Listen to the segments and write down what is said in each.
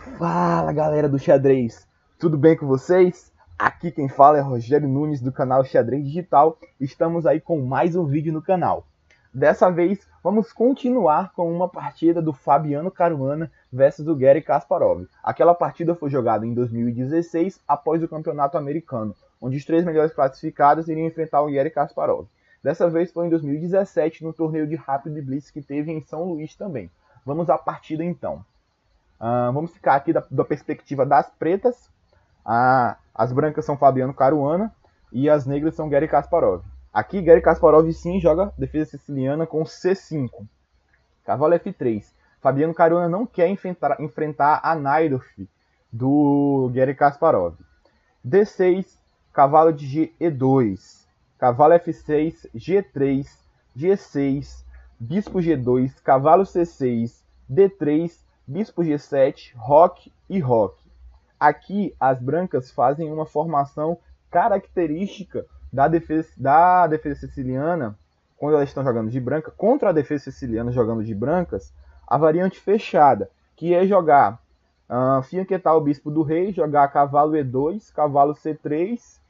Fala galera do xadrez, tudo bem com vocês? Aqui quem fala é Rogério Nunes do canal Xadrez Digital. Estamos aí com mais um vídeo no canal. Dessa vez vamos continuar com uma partida do Fabiano Caruana versus o Garry Kasparov. Aquela partida foi jogada em 2016 após o Campeonato Americano, onde os 3 melhores classificados iriam enfrentar o Garry Kasparov. Dessa vez foi em 2017 no torneio de Rapid Blitz que teve em São Luís também. Vamos à partida então. Vamos ficar aqui da perspectiva das pretas. As brancas são Fabiano Caruana e as negras são Garry Kasparov. Aqui Garry Kasparov sim joga defesa siciliana com C5. Cavalo F3. Fabiano Caruana não quer enfrentar a Najdorf do Garry Kasparov. D6, cavalo de E2. Cavalo F6, G3, G6, bispo G2, cavalo C6, D3, bispo G7, roque e roque. Aqui as brancas fazem uma formação característica da defesa siciliana quando elas estão jogando de branca, contra a defesa siciliana jogando de brancas, a variante fechada, que é jogar fianquetar o bispo do rei, jogar cavalo E2, cavalo C3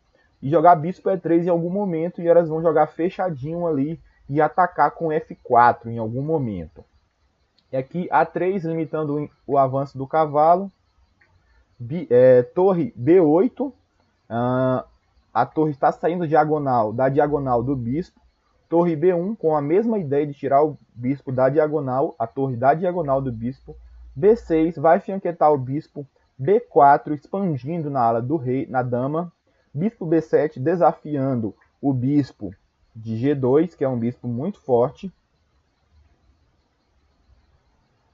e jogar bispo E3 em algum momento, e elas vão jogar fechadinho ali e atacar com F4 em algum momento. E aqui A3 limitando o avanço do cavalo. Torre B8. A torre está saindo da diagonal do bispo. Torre B1 com a mesma ideia de tirar o bispo da diagonal, a torre da diagonal do bispo. B6 vai fianquetar o bispo. B4 expandindo na ala do rei, na dama. Bispo B7 desafiando o bispo de G2, que é um bispo muito forte.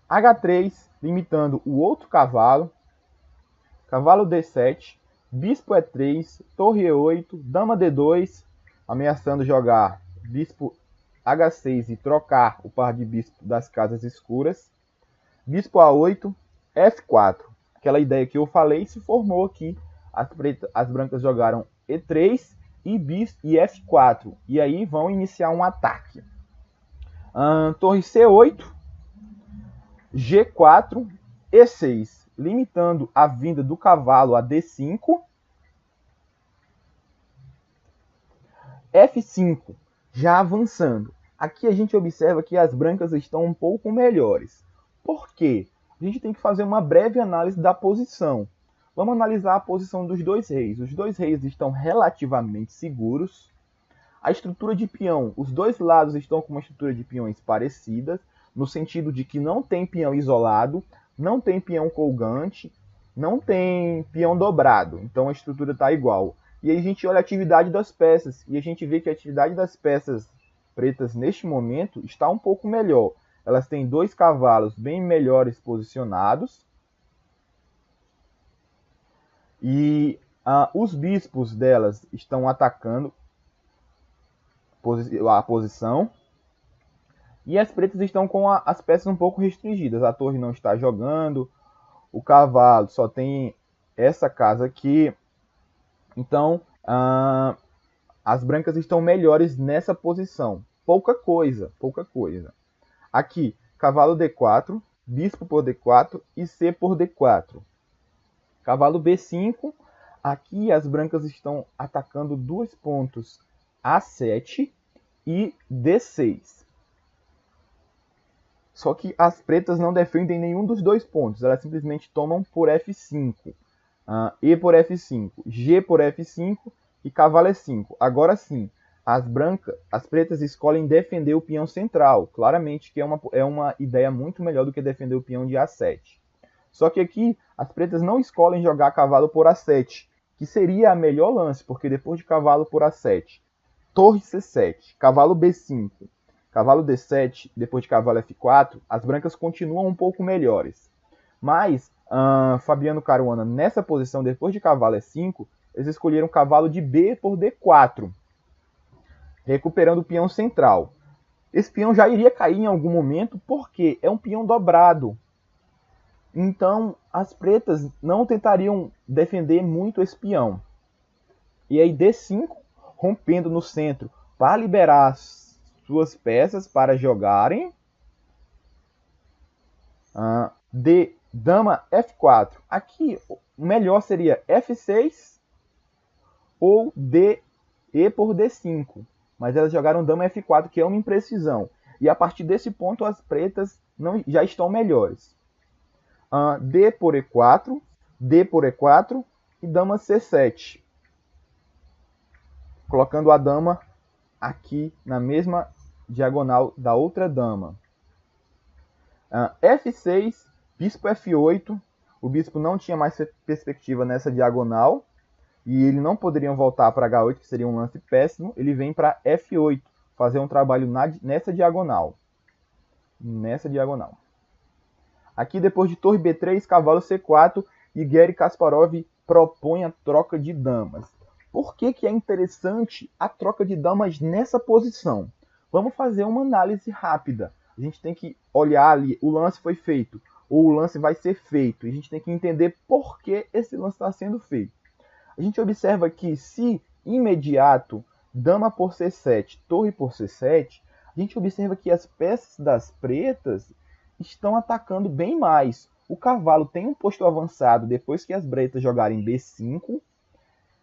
H3, limitando o outro cavalo. Cavalo D7, bispo E3, torre E8, dama D2, ameaçando jogar bispo H6 e trocar o par de bispo das casas escuras. Bispo A8, F4. Aquela ideia que eu falei se formou aqui. As brancas jogaram E3 e F4. E aí vão iniciar um ataque. Torre C8, G4, E6, limitando a vinda do cavalo a D5. F5, já avançando. Aqui a gente observa que as brancas estão um pouco melhores. Por quê? A gente tem que fazer uma breve análise da posição. Vamos analisar a posição dos dois reis. Os dois reis estão relativamente seguros. A estrutura de peão, os dois lados estão com uma estrutura de peões parecidas, no sentido de que não tem peão isolado, não tem peão colgante, não tem peão dobrado. Então a estrutura está igual. E aí a gente olha a atividade das peças, e a gente vê que a atividade das peças pretas neste momento está um pouco melhor. Elas têm dois cavalos bem melhores posicionados. E os bispos delas estão atacando a posição. E as pretas estão com as peças um pouco restringidas. A torre não está jogando. O cavalo só tem essa casa aqui. Então, as brancas estão melhores nessa posição. Pouca coisa. Aqui, cavalo D4, bispo por D4 e C por D4. Cavalo B5. Aqui as brancas estão atacando dois pontos A7 e D6. Só que as pretas não defendem nenhum dos dois pontos. Elas simplesmente tomam por F5. E por F5, G por F5 e cavalo E5. Agora sim, as pretas escolhem defender o peão central. Claramente que é uma ideia muito melhor do que defender o peão de A7. Só que aqui as pretas não escolhem jogar cavalo por A7, que seria a melhor lance, porque depois de cavalo por A7, torre C7, cavalo B5, cavalo D7, depois de cavalo F4, as brancas continuam um pouco melhores. Mas Fabiano Caruana, nessa posição, depois de cavalo E5, eles escolheram cavalo de B por D4, recuperando o peão central. Esse peão já iria cair em algum momento, porque é um peão dobrado. Então, as pretas não tentariam defender muito esse peão. E aí D5, rompendo no centro, para liberar suas peças para jogarem. Dama F4. Aqui o melhor seria F6 ou E por D5. Mas elas jogaram Dama F4, que é uma imprecisão. E a partir desse ponto as pretas já estão melhores. D por E4, D por E4 e Dama C7. Colocando a dama aqui na mesma diagonal da outra dama. F6, bispo F8. O bispo não tinha mais perspectiva nessa diagonal. E ele não poderia voltar para H8, que seria um lance péssimo. Ele vem para F8, fazer um trabalho nessa diagonal. Nessa diagonal. Aqui, depois de torre B3, cavalo C4, e Garry Kasparov propõe a troca de damas. Por que é interessante a troca de damas nessa posição? Vamos fazer uma análise rápida. A gente tem que olhar ali, o lance foi feito, ou o lance vai ser feito. E a gente tem que entender por que esse lance está sendo feito. A gente observa que se imediato, dama por C7, torre por C7, a gente observa que as peças das pretas estão atacando bem mais. O cavalo tem um posto avançado depois que as pretas jogarem B5,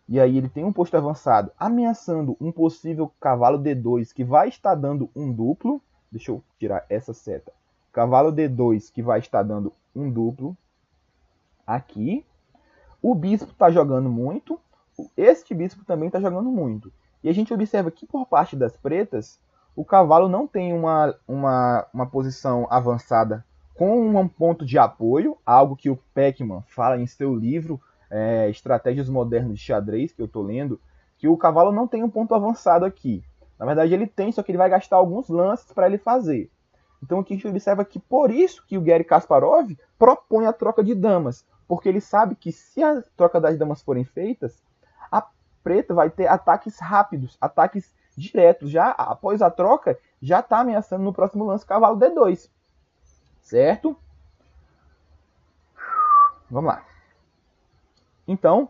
e aí ele tem um posto avançado ameaçando um possível cavalo D2 que vai estar dando um duplo. Deixa eu tirar essa seta. Cavalo D2 que vai estar dando um duplo aqui. O bispo está jogando muito. Este bispo também está jogando muito. E a gente observa que por parte das pretas, o cavalo não tem uma posição avançada com um ponto de apoio, algo que o Peckman fala em seu livro Estratégias Modernas de Xadrez, que eu estou lendo, que o cavalo não tem um ponto avançado aqui. Na verdade ele tem, só que ele vai gastar alguns lances para ele fazer. Então aqui a gente observa que por isso que o Garry Kasparov propõe a troca de damas, porque ele sabe que se a troca das damas forem feitas, a preta vai ter ataques rápidos, ataques diretos. Já após a troca, já está ameaçando no próximo lance cavalo D2. Certo? Vamos lá. Então,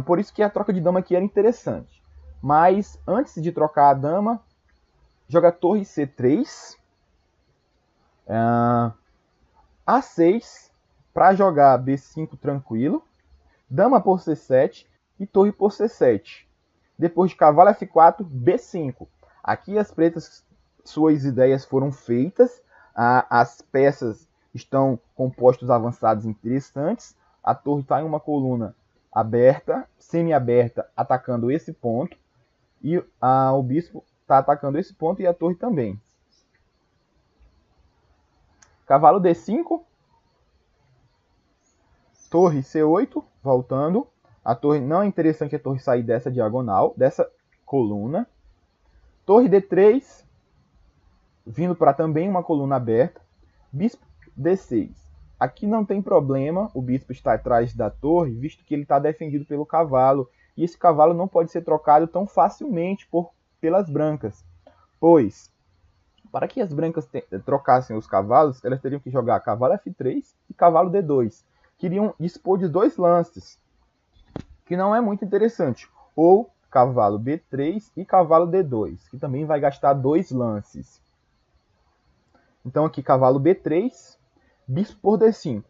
por isso que a troca de dama aqui era interessante. Mas antes de trocar a dama, joga torre C3. A6 para jogar B5 tranquilo. Dama por C7 e torre por C7. Depois de cavalo F4, B5. Aqui as pretas, suas ideias foram feitas. As peças estão com postos avançados interessantes. A torre está em uma coluna aberta, semi-aberta, atacando esse ponto. E o bispo está atacando esse ponto e a torre também. Cavalo D5. Torre C8, voltando. A torre não é interessante a torre sair dessa diagonal, dessa coluna. Torre D3, vindo para também uma coluna aberta. Bispo D6. Aqui não tem problema, o bispo está atrás da torre, visto que ele está defendido pelo cavalo. E esse cavalo não pode ser trocado tão facilmente pelas brancas. Pois, para que as brancas trocassem os cavalos, elas teriam que jogar cavalo F3 e cavalo D2. Queriam dispor de dois lances, que não é muito interessante. Ou cavalo B3 e cavalo D2, que também vai gastar dois lances. Então aqui cavalo B3, bispo por D5.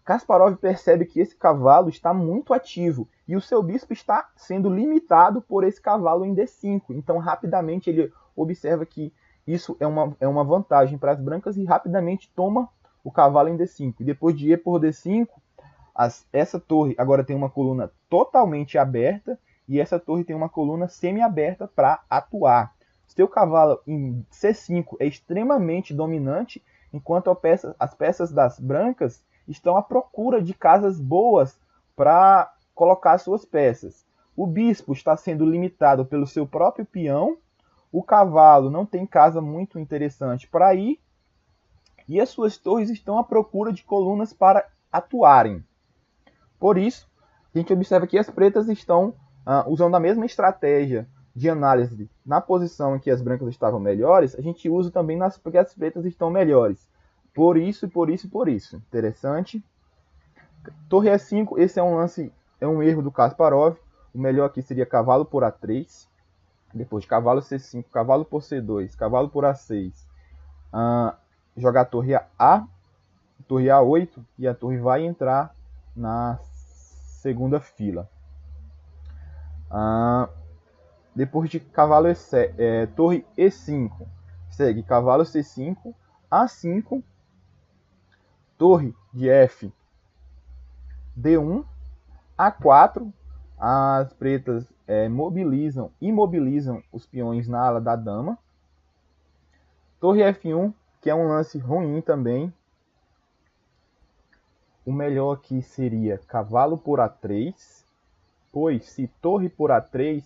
Kasparov percebe que esse cavalo está muito ativo e o seu bispo está sendo limitado por esse cavalo em D5. Então rapidamente ele observa que isso é uma vantagem para as brancas e rapidamente toma o cavalo em D5. E depois de E por D5, essa torre agora tem uma coluna totalmente aberta e essa torre tem uma coluna semi-aberta para atuar. Seu cavalo em C5 é extremamente dominante, enquanto as peças das brancas estão à procura de casas boas para colocar suas peças. O bispo está sendo limitado pelo seu próprio peão, o cavalo não tem casa muito interessante para ir, e as suas torres estão à procura de colunas para atuarem. Por isso, a gente observa que as pretas estão usando a mesma estratégia de análise na posição em que as brancas estavam melhores, a gente usa também porque as pretas estão melhores. Por isso, por isso, por isso. Interessante. Torre E5, esse é um lance, é um erro do Kasparov. O melhor aqui seria cavalo por A3. Depois cavalo C5, cavalo por C2, cavalo por A6. Jogar torre A. torre A8 e a torre vai entrar na segunda fila. Depois de cavalo torre E5, segue cavalo C5, A5, torre de F, D1, A4, as pretas imobilizam os peões na ala da dama. Torre F1, que é um lance ruim também. O melhor aqui seria cavalo por A3, pois se torre por A3,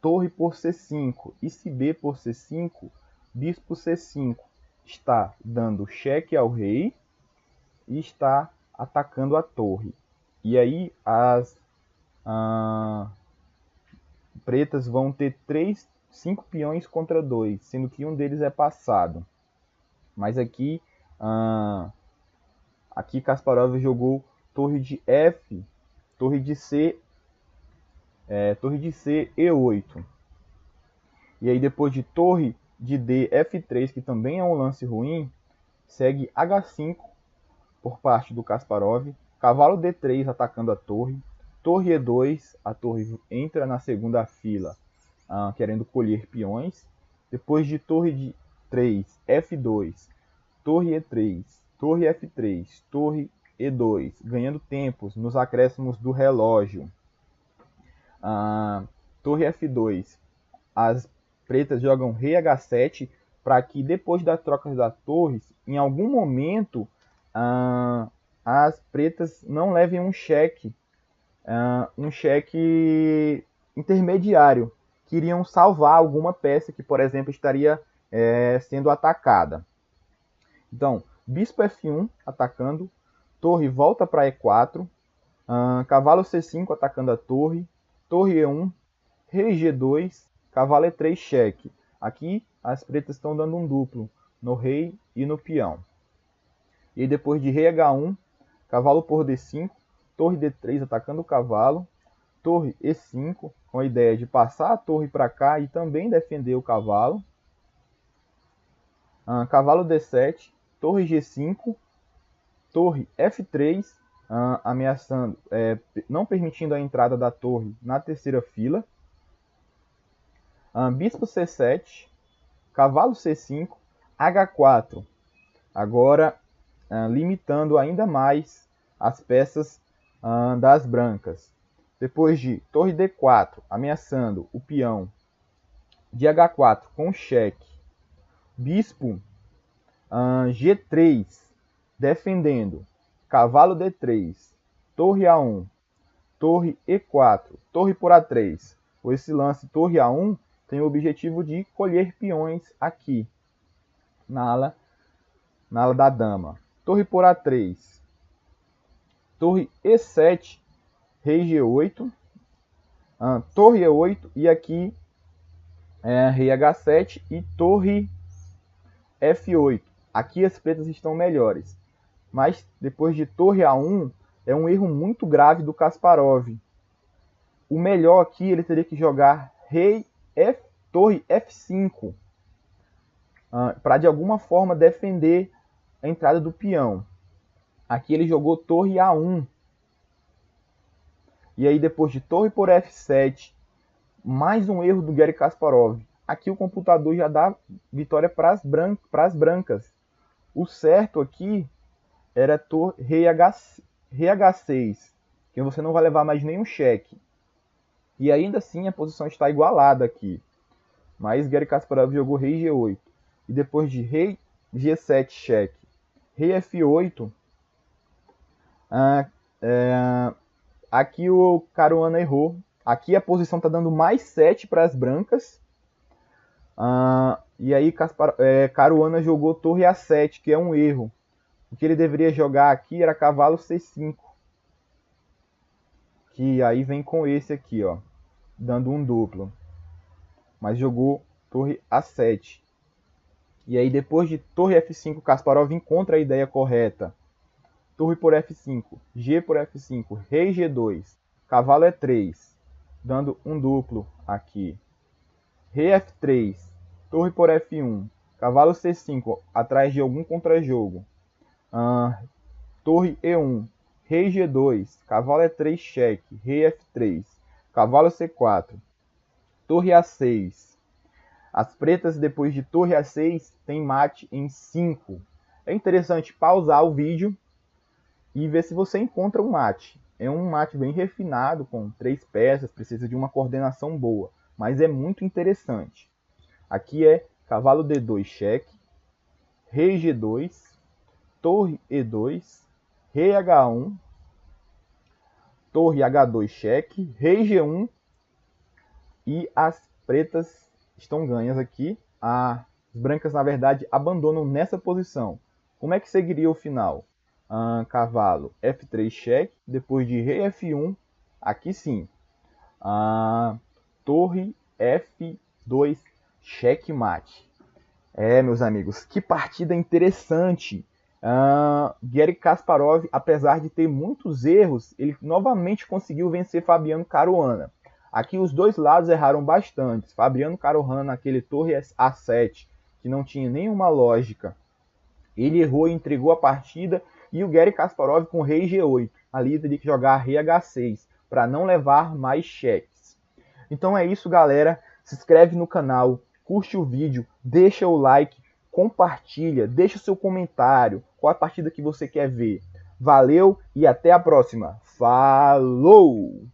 torre por C5, e se B por C5, bispo C5 está dando cheque ao rei e está atacando a torre. E aí as pretas vão ter 5 peões contra 2, sendo que um deles é passado. Mas aqui Kasparov jogou torre de F, torre de C, E8. E aí depois de torre de D, F3, que também é um lance ruim, segue H5 por parte do Kasparov, cavalo D3 atacando a torre, torre E2, a torre entra na segunda fila, querendo colher peões. Depois de torre de 3, F2, torre E3, torre F3, torre E2, ganhando tempos nos acréscimos do relógio. Torre F2, as pretas jogam rei H7 para que depois da troca das torres, em algum momento, as pretas não levem um cheque intermediário, que iriam salvar alguma peça que, por exemplo, estaria sendo atacada. Então, bispo F1 atacando, torre volta para E4, cavalo C5 atacando a torre, torre E1, rei G2, cavalo E3 cheque. Aqui as pretas estão dando um duplo no rei e no peão. E depois de rei H1, cavalo por D5, torre D3 atacando o cavalo, torre E5, com a ideia de passar a torre para cá e também defender o cavalo. Cavalo D7, torre G5, torre F3, ameaçando, não permitindo a entrada da torre na terceira fila. Bispo C7, cavalo C5, H4, agora limitando ainda mais as peças das brancas. Depois de torre D4, ameaçando o peão de H4 com cheque. Bispo G3, defendendo. Cavalo D3, torre A1, torre E4, torre por A3. Esse lance torre A1 tem o objetivo de colher peões aqui, na ala da dama. Torre por A3, torre E7, rei G8, torre E8 e aqui rei H7 e torre F8. Aqui as pretas estão melhores, mas depois de torre A1 é um erro muito grave do Kasparov. O melhor aqui ele teria que jogar torre F5 para de alguma forma defender a entrada do peão. Aqui ele jogou torre A1. E aí depois de torre por F7, mais um erro do Garry Kasparov. Aqui o computador já dá vitória para as brancas. O certo aqui era rei H6, que você não vai levar mais nenhum cheque. E ainda assim a posição está igualada aqui. Mas Garry Kasparov jogou rei G8. E depois de rei G7 cheque, rei F8, aqui o Caruana errou. Aqui a posição está dando mais 7 para as brancas. E aí Caruana jogou torre A7, que é um erro. O que ele deveria jogar aqui era cavalo C5. Que aí vem com esse aqui, ó, dando um duplo. Mas jogou torre A7. E aí depois de torre F5, Kasparov encontra a ideia correta. Torre por F5, G por F5, rei G2, cavalo E3, dando um duplo aqui. Rei F3, torre por F1, cavalo C5, atrás de algum contrajogo. Torre E1, rei G2, cavalo E3 cheque, rei F3, cavalo C4, torre A6. As pretas, depois de torre A6, tem mate em 5. É interessante pausar o vídeo e ver se você encontra um mate. É um mate bem refinado, com 3 peças, precisa de uma coordenação boa, mas é muito interessante. Aqui é cavalo D2 cheque, rei G2, torre E2, rei H1, torre H2 cheque, rei G1 e as pretas estão ganhas aqui. As brancas, na verdade, abandonam nessa posição. Como é que seguiria o final? Cavalo F3 cheque, depois de rei F1, aqui sim. Torre F2 cheque mate. Meus amigos, que partida interessante. Garry Kasparov, apesar de ter muitos erros, ele novamente conseguiu vencer Fabiano Caruana. Aqui os dois lados erraram bastante. Fabiano Caruana, aquele torre A7, que não tinha nenhuma lógica, ele errou e entregou a partida. E o Garry Kasparov com rei G8. Ali teria que jogar rei H6 para não levar mais cheques. Então é isso, galera. Se inscreve no canal, curte o vídeo, deixa o like, compartilha, deixa o seu comentário, qual a partida que você quer ver. Valeu e até a próxima. Falou!